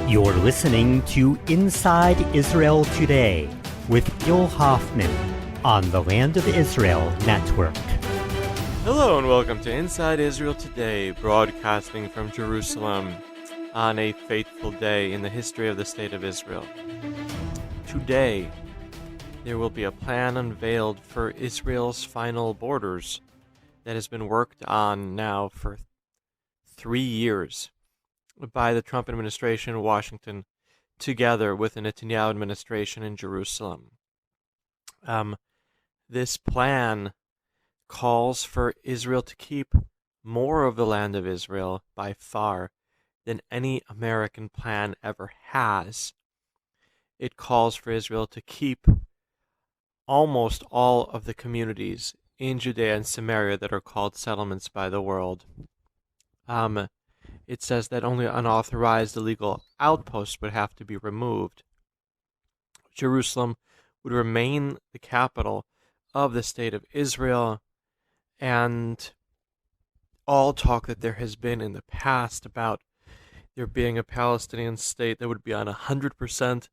You're listening to Inside Israel Today with Gil Hoffman on the Land of Israel Network. Hello and welcome to Inside Israel Today, broadcasting from Jerusalem on a fateful day in the history of the State of Israel. Today, there will be a plan unveiled for Israel's final borders that has been worked on now for 3 years by the Trump administration in Washington, together with the Netanyahu administration in Jerusalem. This plan calls for Israel to keep more of the land of Israel by far than any American plan ever has. It calls for Israel to keep almost all of the communities in Judea and Samaria that are called settlements by the world. It says that only unauthorized illegal outposts would have to be removed. Jerusalem would remain the capital of the State of Israel, and all talk that there has been in the past about there being a Palestinian state that would be on 100%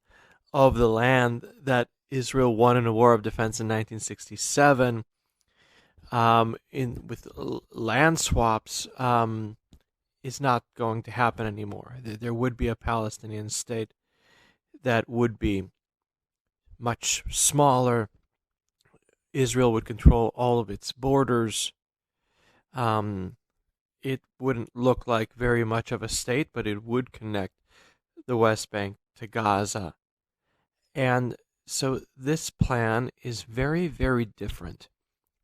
of the land that Israel won in a war of defense in 1967, with land swaps, is not going to happen anymore. There would be a Palestinian state that would be much smaller. Israel would control all of its borders. It wouldn't look like very much of a state, but it would connect the West Bank to Gaza. And so this plan is very, very different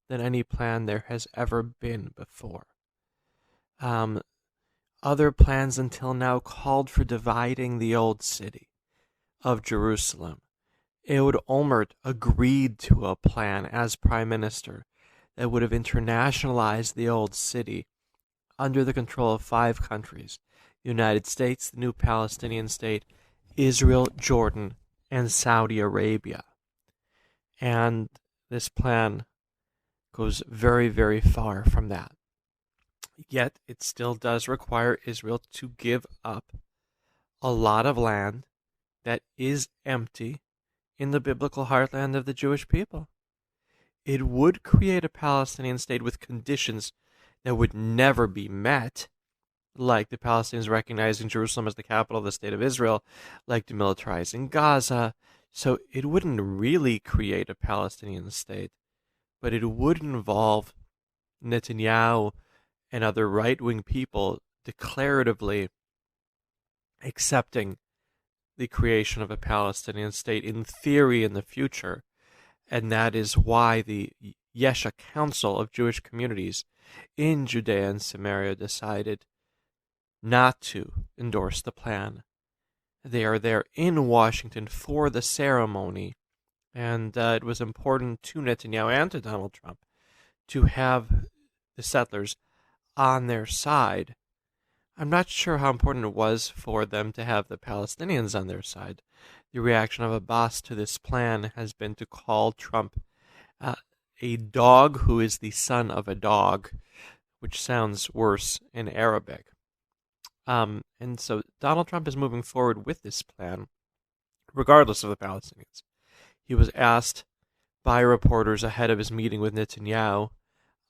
than any plan there has ever been before. Other plans until now called for dividing the old city of Jerusalem. Ehud Olmert agreed to a plan as prime minister that would have internationalized the old city under the control of 5 countries: the United States, the new Palestinian state, Israel, Jordan, and Saudi Arabia. And this plan goes very, very far from that. Yet it still does require Israel to give up a lot of land that is empty in the biblical heartland of the Jewish people. It would create a Palestinian state with conditions that would never be met, like the Palestinians recognizing Jerusalem as the capital of the State of Israel, like demilitarizing Gaza. So it wouldn't really create a Palestinian state, but it would involve Netanyahu and other right-wing people declaratively accepting the creation of a Palestinian state in theory in the future. And that is why the Yesha Council of Jewish Communities in Judea and Samaria decided not to endorse the plan. They are there in Washington for the ceremony, and it was important to Netanyahu and to Donald Trump to have the settlers on their side. I'm not sure how important it was for them to have the Palestinians on their side. The reaction of Abbas to this plan has been to call Trump a dog who is the son of a dog, which sounds worse in Arabic. And so Donald Trump is moving forward with this plan, regardless of the Palestinians. He was asked by reporters ahead of his meeting with Netanyahu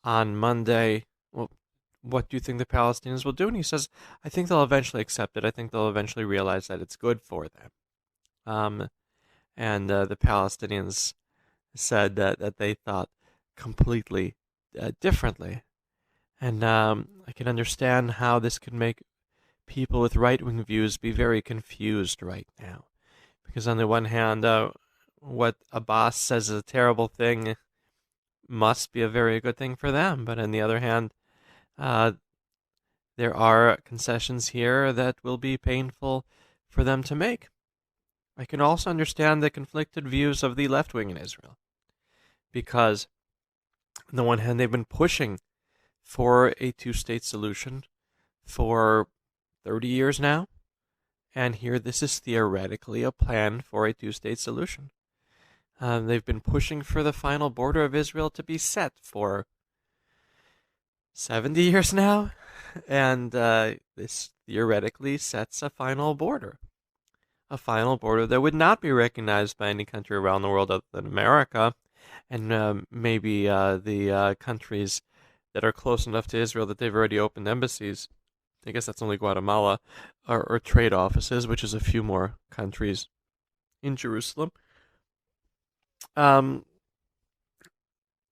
on Monday, well, what do you think the Palestinians will do? And he says, I think they'll eventually accept it. I think they'll eventually realize that it's good for them. And the Palestinians said that they thought completely differently. And I can understand how this could make people with right-wing views be very confused right now. Because on the one hand, what Abbas says is a terrible thing must be a very good thing for them. But on the other hand, there are concessions here that will be painful for them to make. I can also understand the conflicted views of the left wing in Israel, because on the one hand, they've been pushing for a two-state solution for 30 years now, and here this is theoretically a plan for a two-state solution. They've been pushing for the final border of Israel to be set for 70 years now, and this theoretically sets a final border. a final border that would not be recognized by any country around the world other than America, and maybe the countries that are close enough to Israel that they've already opened embassies. I guess that's only Guatemala, or trade offices, which is a few more countries in Jerusalem. And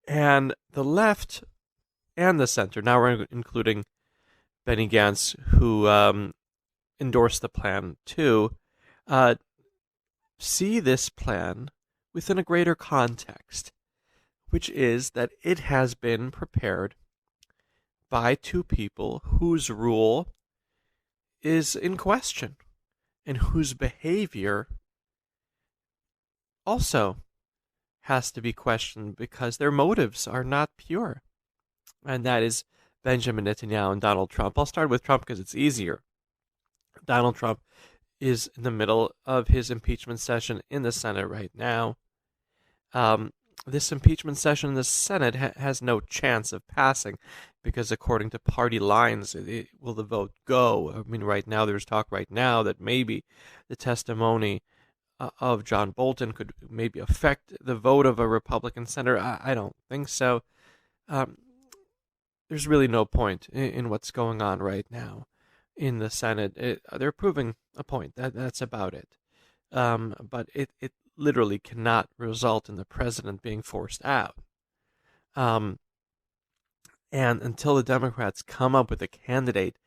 the left and the center, now we're including Benny Gantz, who endorsed the plan too, see this plan within a greater context, which is that it has been prepared by two people whose rule is in question and whose behavior also has to be questioned because their motives are not pure. And that is Benjamin Netanyahu and Donald Trump. I'll start with Trump because it's easier. Donald Trump is in the middle of his impeachment session in the Senate right now. This impeachment session in the Senate has no chance of passing because according to party lines, will the vote go? I mean, right now, there's talk right now that maybe the testimony of John Bolton could maybe affect the vote of a Republican senator. I don't think so. There's really no point in what's going on right now in the Senate. They're proving a point. That's about it. But it literally cannot result in the president being forced out. And until the Democrats come up with a candidate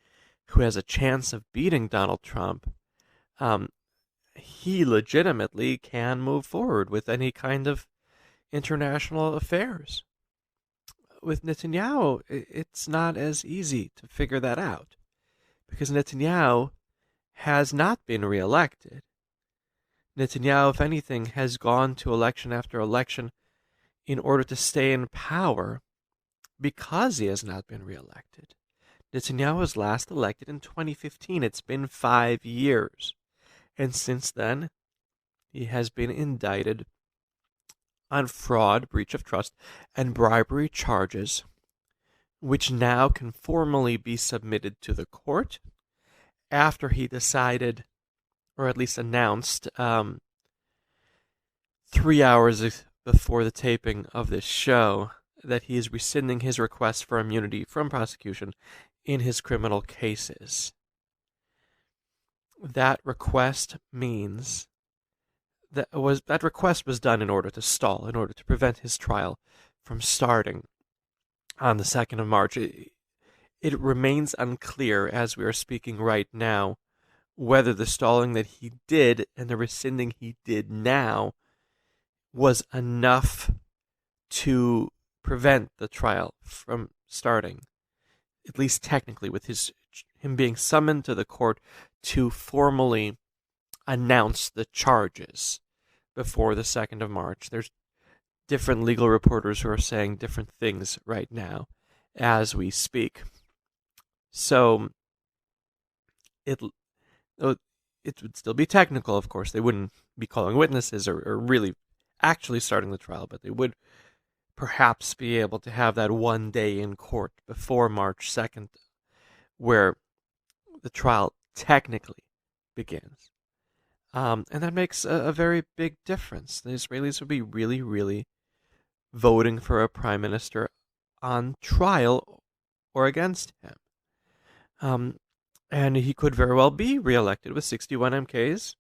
who has a chance of beating Donald Trump, he legitimately can move forward with any kind of international affairs. With Netanyahu, it's not as easy to figure that out because Netanyahu has not been reelected. Netanyahu, if anything, has gone to election after election in order to stay in power because he has not been reelected. Netanyahu was last elected in 2015. It's been 5 years. And since then, he has been indicted on fraud, breach of trust, and bribery charges, which now can formally be submitted to the court after he decided, or at least announced, 3 hours before the taping of this show, that he is rescinding his request for immunity from prosecution in his criminal cases. That request means that request was done in order to stall, in order to prevent his trial from starting on the 2nd of March. It remains unclear as we are speaking right now whether the stalling that he did and the rescinding he did now was enough to prevent the trial from starting, at least technically, with him being summoned to the court to formally announce the charges before the 2nd of March. There's different legal reporters who are saying different things right now as we speak. So it would still be technical, of course. They wouldn't be calling witnesses or really actually starting the trial, but they would perhaps be able to have that one day in court before March 2nd where the trial technically begins. And that makes a very big difference. The Israelis would be really, really voting for a prime minister on trial or against him. And he could very well be reelected with 61 MKs,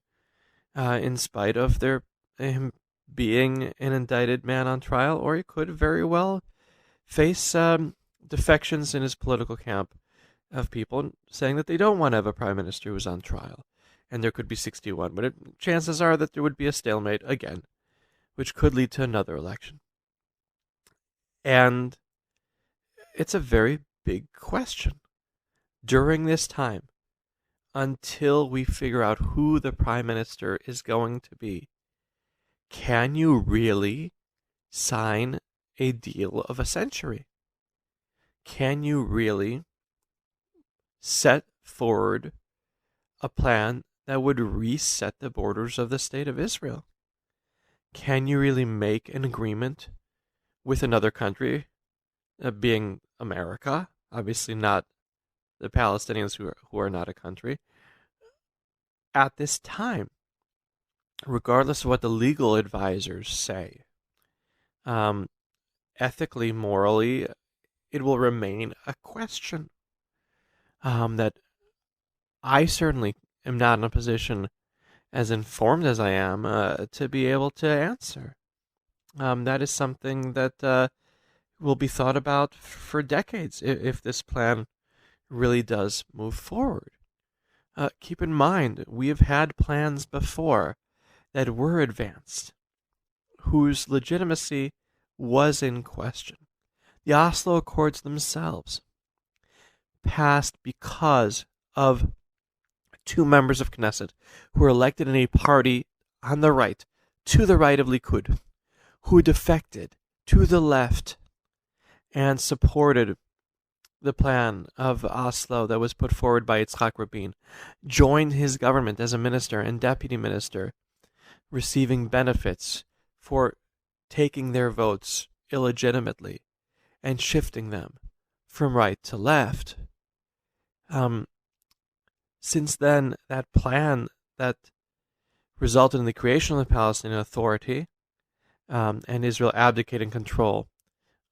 in spite of him being an indicted man on trial, or he could very well face defections in his political camp of people saying that they don't want to have a prime minister who's on trial. And there could be 61, but chances are that there would be a stalemate again, which could lead to another election. And it's a very big question. During this time, until we figure out who the prime minister is going to be, can you really sign a deal of a century? Can you really set forward a plan that would reset the borders of the state of Israel? Can you really make an agreement with another country, being America, obviously not the Palestinians who are not a country, at this time? regardless of what the legal advisors say, ethically, morally, it will remain a question that I certainly am not in a position, as informed as I am, to be able to answer. That is something that will be thought about for decades if this plan really does move forward. Keep in mind, we have had plans before that were advanced, whose legitimacy was in question. The Oslo Accords themselves passed because of two members of Knesset who were elected in a party on the right, to the right of Likud, who defected to the left and supported the plan of Oslo that was put forward by Yitzhak Rabin, joined his government as a minister and deputy minister, receiving benefits for taking their votes illegitimately and shifting them from right to left. Since then, that plan that resulted in the creation of the Palestinian Authority and Israel abdicating control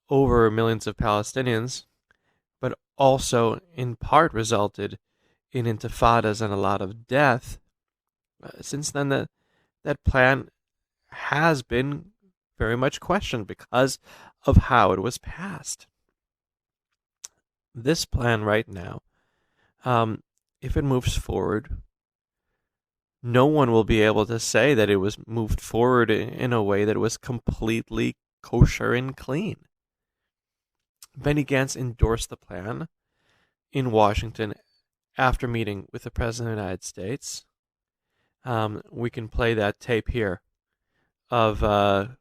over millions of Palestinians, but also in part resulted in intifadas and a lot of death. Since then, that plan has been very much questioned because of how it was passed. This plan right now, if it moves forward, no one will be able to say that it was moved forward in a way that was completely kosher and clean. Benny Gantz endorsed the plan in Washington after meeting with the President of the United States. We can play that tape here of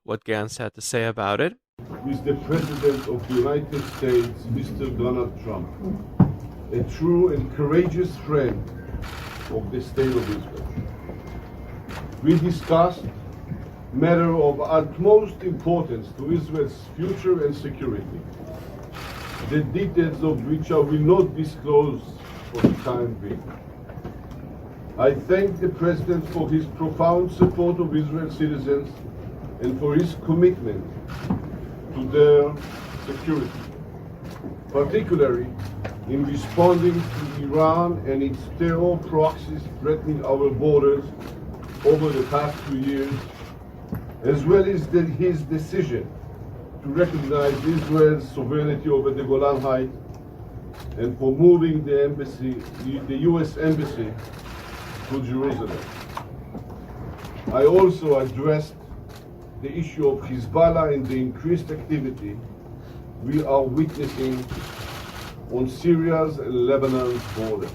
what Gantz had to say about it. With the President of the United States, Mr. Donald Trump, a true and courageous friend of the State of Israel. We discussed matters of utmost importance to Israel's future and security, the details of which I will not disclose for the time being. I thank the President for his profound support of Israel's citizens and for his commitment to their security, particularly in responding to Iran and its terror proxies threatening our borders over the past 2 years, as well as his decision to recognize Israel's sovereignty over the Golan Heights and for moving the U.S. Embassy to Jerusalem. I also addressed the issue of Hezbollah and the increased activity we are witnessing on Syria's and Lebanon's border.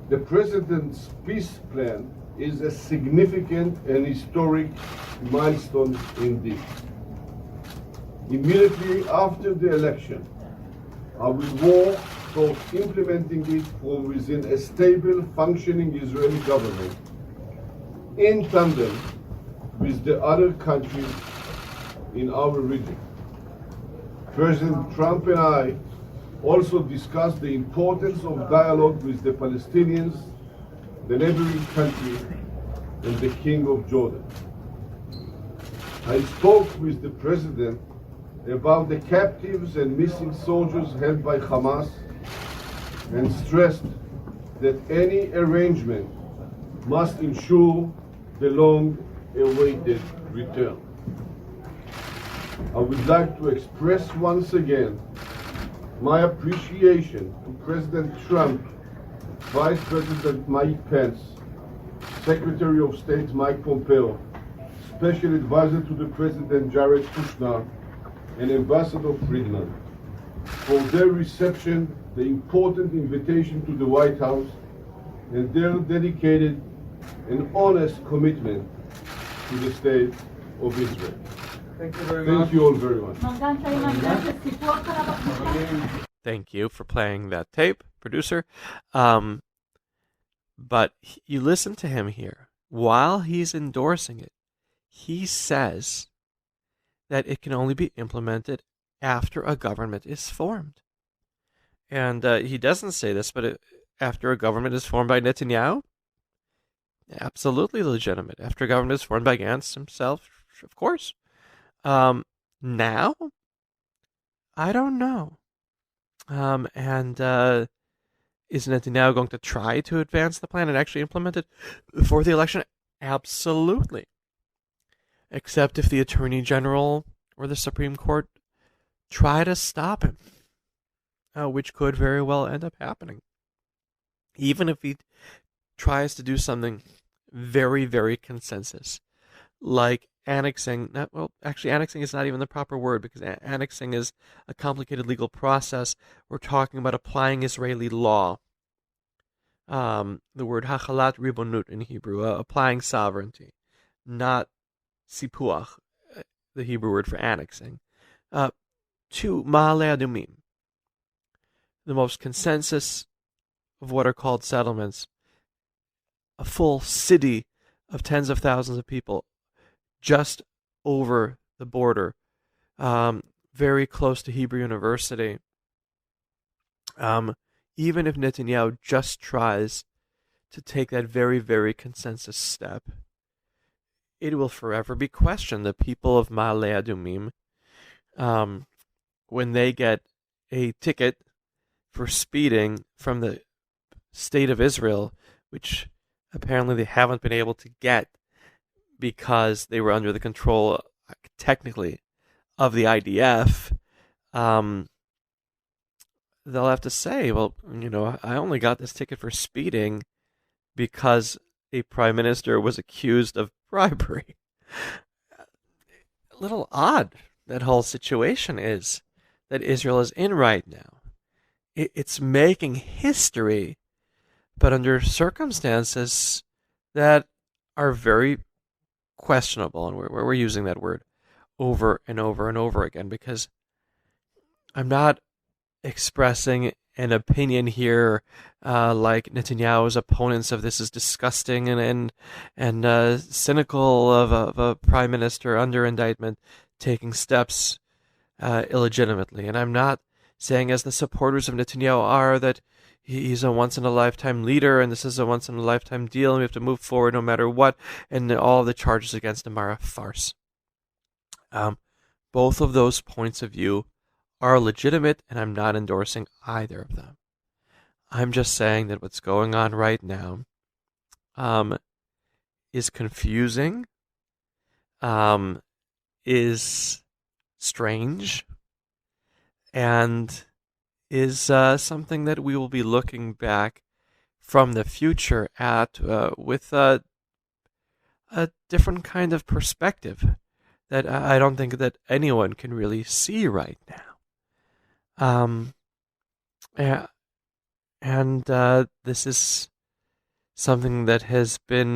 The President's peace plan is a significant and historic milestone indeed. Immediately after the election, I will work towards implementing it from within a stable, functioning Israeli government in tandem with the other countries in our region. President Trump and I also discussed the importance of dialogue with the Palestinians, the neighboring country, and the King of Jordan. I spoke with the President about the captives and missing soldiers held by Hamas and stressed that any arrangement must ensure the long-awaited return. I would like to express once again my appreciation to President Trump, Vice President Mike Pence, Secretary of State Mike Pompeo, Special Advisor to the President Jared Kushner, and Ambassador Friedman for their reception, the important invitation to the White House, and their dedicated and honest commitment to the State of Israel. Thank you very much. Thank you all very much. Thank you for playing that tape, producer. But you listen to him here. While he's endorsing it, he says that it can only be implemented after a government is formed. And he doesn't say this, but after a government is formed by Netanyahu, Absolutely legitimate. After government is formed by Gantz himself, of course. Now, I don't know. And is Netanyahu going to try to advance the plan and actually implement it before the election? Absolutely. Except if the Attorney General or the Supreme Court try to stop him, which could very well end up happening. Even if he tries to do something very, very consensus, like annexing. Actually, annexing is not even the proper word, because annexing is a complicated legal process. We're talking about applying Israeli law. The word hachalat ribonut in Hebrew, applying sovereignty, not sipuach, the Hebrew word for annexing, to Ma'ale Adumim, the most consensus of what are called settlements, a full city of tens of thousands of people just over the border, very close to Hebrew University. Even if Netanyahu just tries to take that very, very consensus step, it will forever be questioned. The people of Ma'ale Adumim, when they get a ticket for speeding from the state of Israel, which apparently they haven't been able to get because they were under the control, technically, of the IDF, they'll have to say, well, I only got this ticket for speeding because a prime minister was accused of bribery. A little odd, that whole situation is, that Israel is in right now. It's making history, but under circumstances that are very questionable, and we're using that word over and over and over again, because I'm not expressing an opinion here like Netanyahu's opponents of this is disgusting and cynical of a prime minister under indictment taking steps illegitimately. And I'm not saying, as the supporters of Netanyahu are, that he's a once-in-a-lifetime leader and this is a once-in-a-lifetime deal and we have to move forward no matter what, and all the charges against him are a farce. Both of those points of view are legitimate, and I'm not endorsing either of them. I'm just saying that what's going on right now is confusing, is strange, and is something that we will be looking back from the future at with a different kind of perspective that I don't think that anyone can really see right now. This is something that has been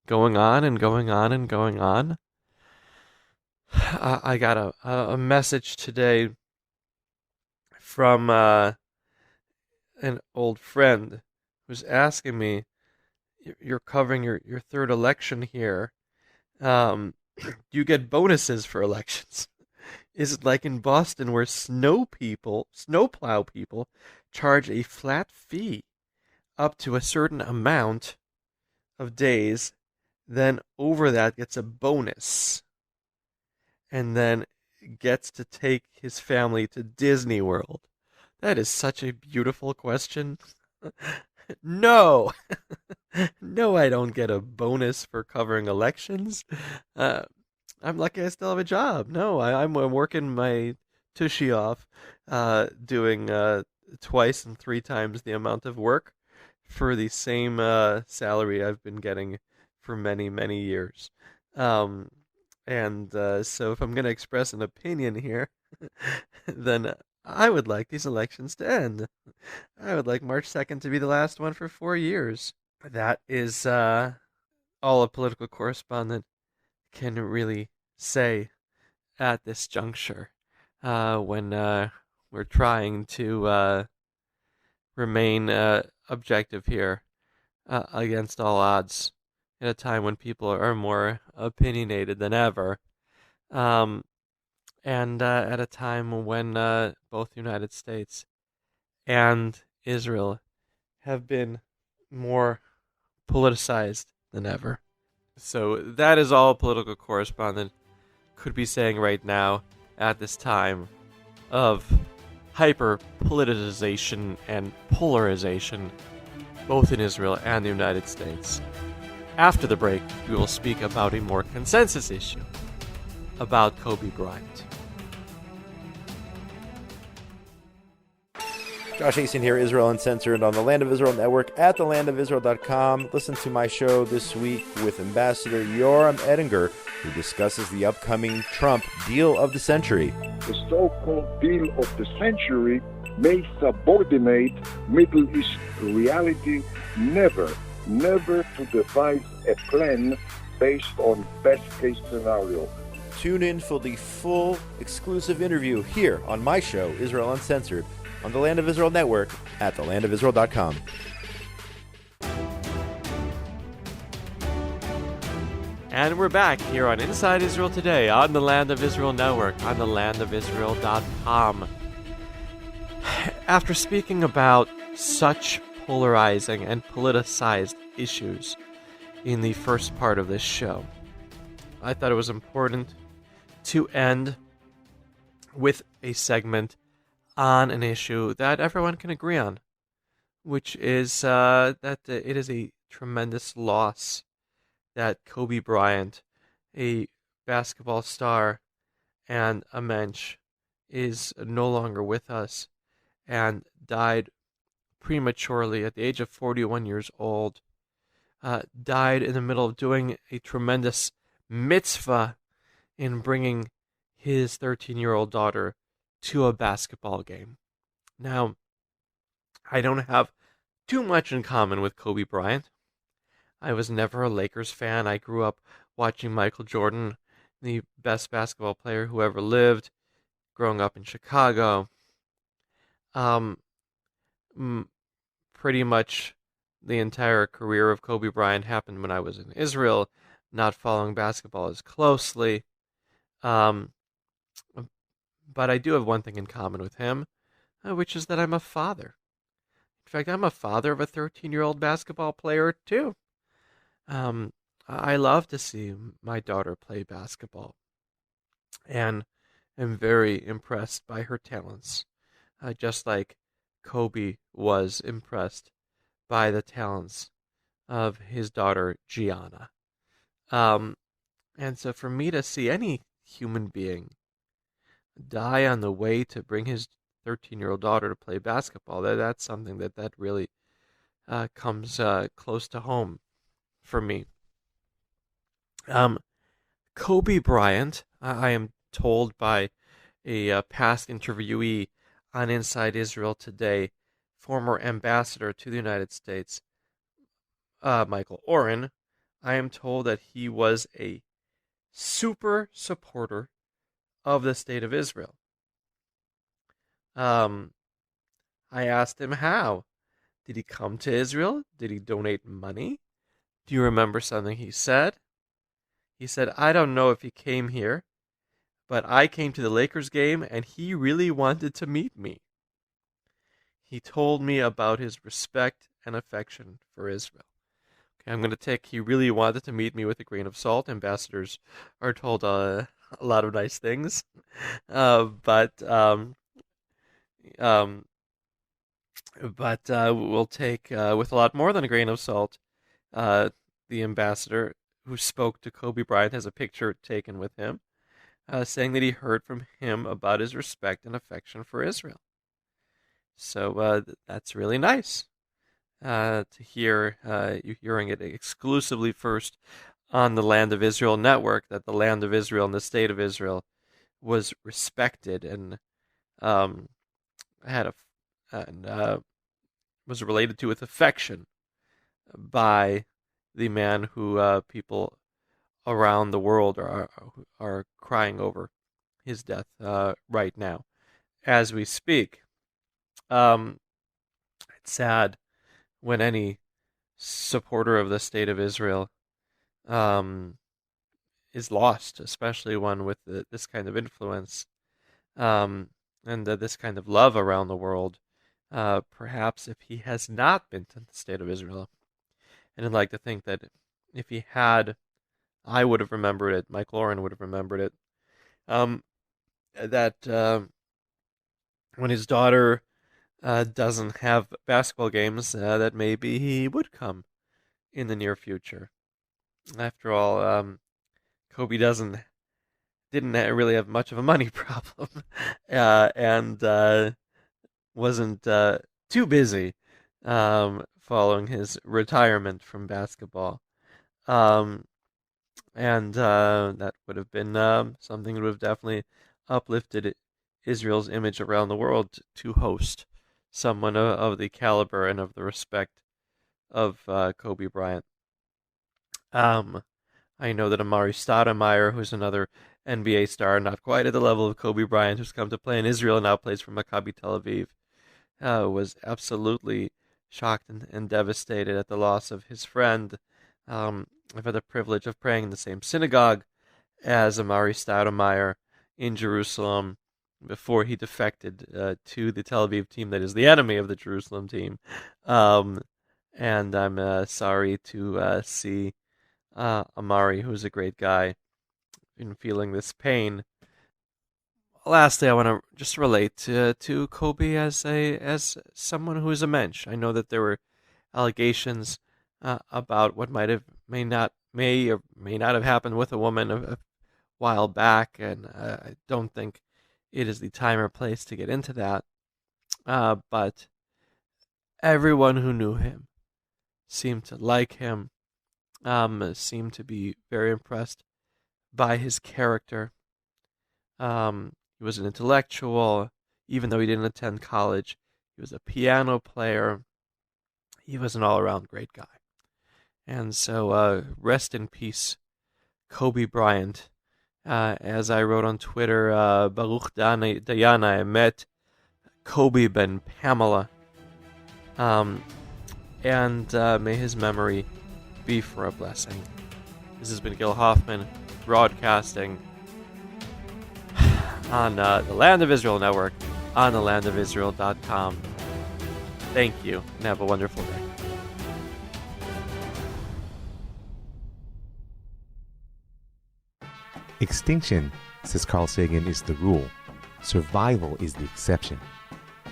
going on and going on and going on. I got a message today from an old friend who's asking me, you're covering your third election here. Do you get bonuses for elections? Is it like in Boston where snowplow people charge a flat fee up to a certain amount of days, then over that gets a bonus, and then gets to take his family to Disney World? That is such a beautiful question. No! No, I don't get a bonus for covering elections. I'm lucky I still have a job. No, I'm working my tushy off, doing twice and three times the amount of work for the same salary I've been getting for many, many years. So if I'm going to express an opinion here, then I would like these elections to end. I would like March 2nd to be the last one for 4 years. That is all a political correspondent can really say at this juncture when we're trying to remain objective here against all odds at a time when people are more opinionated than ever, and at a time when both the United States and Israel have been more politicized than ever. So that is all a political correspondent could be saying right now at this time of hyper-politicization and polarization, both in Israel and the United States. After the break, we will speak about a more consensus issue about Kobe Bryant. Josh Hasten here, Israel Uncensored on the Land of Israel Network at thelandofisrael.com. Listen to my show this week with Ambassador Yoram Edinger, who discusses the upcoming Trump deal of the century. The so-called deal of the century may subordinate Middle East reality, never to devise a plan based on best-case scenario. Tune in for the full exclusive interview here on my show, Israel Uncensored, on the Land of Israel Network at thelandofisrael.com. And we're back here on Inside Israel Today on the Land of Israel Network on thelandofisrael.com. After speaking about such polarizing and politicized issues in the first part of this show, I thought it was important to end with a segment on an issue that everyone can agree on, which is that it is a tremendous loss that Kobe Bryant, a basketball star and a mensch, is no longer with us and died prematurely at the age of 41 years old. Died in the middle of doing a tremendous mitzvah in bringing his 13-year-old daughter to a basketball game. Now, I don't have too much in common with Kobe Bryant. I was never a Lakers fan. I grew up watching Michael Jordan, the best basketball player who ever lived, growing up in Chicago. Pretty much the entire career of Kobe Bryant happened when I was in Israel, not following basketball as closely. But I do have one thing in common with him, which is that I'm a father. In fact, I'm a father of a 13-year-old basketball player, too. I love to see my daughter play basketball, and am very impressed by her talents, just like Kobe was impressed by the talents of his daughter, Gianna. And so for me to see any human being die on the way to bring his 13-year-old daughter to play basketball, that's something that really comes close to home for me. Kobe Bryant, I am told by a past interviewee on Inside Israel Today, former ambassador to the United States, Michael Oren, I am told that he was a super supporter of the state of Israel. I asked him how. Did he come to Israel? Did he donate money? Do you remember something he said? He said, I don't know if he came here, but I came to the Lakers game and he really wanted to meet me. He told me about his respect and affection for Israel. Okay, I'm going to take he really wanted to meet me with a grain of salt. Ambassadors are told a lot of nice things, but we'll take with a lot more than a grain of salt. The ambassador who spoke to Kobe Bryant has a picture taken with him, saying that he heard from him about his respect and affection for Israel. So that's really nice to hear. You hearing it exclusively first on the Land of Israel Network, that the Land of Israel and the State of Israel was respected and was related to with affection by the man who people around the world are crying over his death right now as we speak. It's sad when any supporter of the state of Israel is lost, especially one with this kind of influence and this kind of love around the world. Perhaps if he has not been to the state of Israel And I'd like to think that if he had, I would have remembered it. Mike Lauren would have remembered it. That when his daughter doesn't have basketball games, that maybe he would come in the near future. After all, Kobe didn't really have much of a money problem, and wasn't too busy following his retirement from basketball. And that would have been something that would have definitely uplifted Israel's image around the world to host someone of the caliber and of the respect of Kobe Bryant. I know that Amari Stoudemire, who's another NBA star, not quite at the level of Kobe Bryant, who's come to play in Israel and now plays for Maccabi Tel Aviv, was absolutely shocked and devastated at the loss of his friend. I've had the privilege of praying in the same synagogue as Amari Stoudemire in Jerusalem before he defected to the Tel Aviv team that is the enemy of the Jerusalem team. And I'm sorry to see Amari, who's a great guy, in feeling this pain. Lastly, I want to just relate to Kobe as someone who is a mensch. I know that there were allegations about what may or may not have happened with a woman a while back, and I don't think it is the time or place to get into that. But everyone who knew him seemed to like him, seemed to be very impressed by his character. He was an intellectual, even though he didn't attend college. He was a piano player. He was an all-around great guy. And so rest in peace, Kobe Bryant. As I wrote on Twitter, Baruch Dayana Emet, Kobe ben Pamela. And may his memory be for a blessing. This has been Gil Hoffman, broadcasting on the Land of Israel Network, on thelandofisrael.com. Thank you, and have a wonderful day. Extinction, says Carl Sagan, is the rule. Survival is the exception.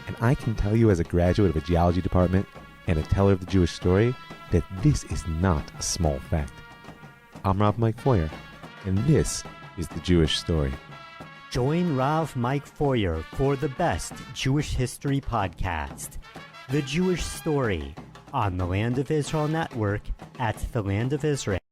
And I can tell you as a graduate of a geology department and a teller of the Jewish story that this is not a small fact. I'm Rav Mike Foyer, and this is the Jewish Story. Join Rav Mike Foyer for the best Jewish history podcast, The Jewish Story, on the Land of Israel Network at the Land of Israel.